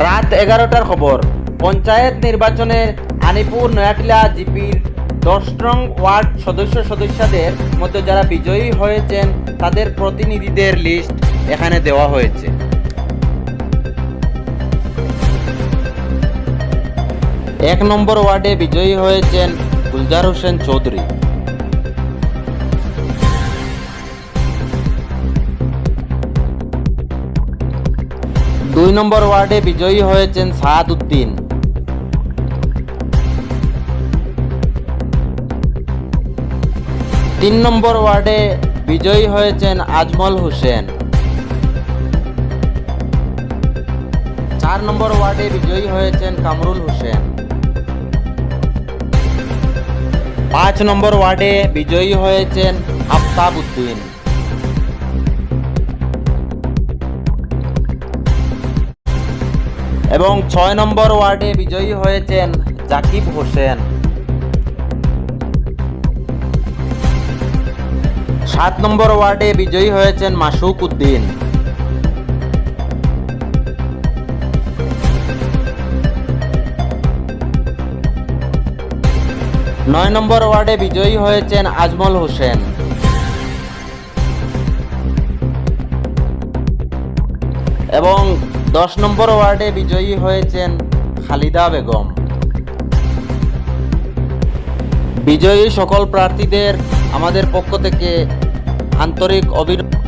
রাত 11টার খবর। পঞ্চায়েত নির্বাচনে আনিপুর নয়াটিলা জিপির 10 নং ওয়ার্ড সদস্যদের মধ্যে যারা বিজয়ী হয়েছেন তাদের প্রতিনিধিদের লিস্ট এখানে দেওয়া হয়েছে। 1 নম্বর ওয়ার্ডে বিজয়ী হয়েছেন গুলজার হোসেন চৌধুরী। 2 নম্বর ওয়ার্ডে বিজয়ী হয়েছেন সাদ উদ্দিন। 3 নম্বর ওয়ার্ডে বিজয়ী হয়েছেন আজমল হোসেন। 4 নম্বর ওয়ার্ডে বিজয়ী হয়েছেন কামরুল হোসেন। 5 নম্বর ওয়ার্ডে বিজয়ী হয়েছেন আফতাব উদ্দিন। এবং 6 নম্বর ওয়ার্ডে বিজয়ী হয়েছেন জাকিব হোসেন। 7 নম্বর ওয়ার্ডে বিজয়ী হয়েছেন মাসুক উদ্দিন। 9 নম্বর ওয়ার্ডে বিজয়ী হয়েছেন আজমল হোসেন। এবং 10 নম্বর ওয়ার্ডে বিজয়ী হয়েছেন খালিদা বেগম। বিজয়ী সকল প্রার্থীদের আমাদের পক্ষ থেকে আন্তরিক অভিনন্দন।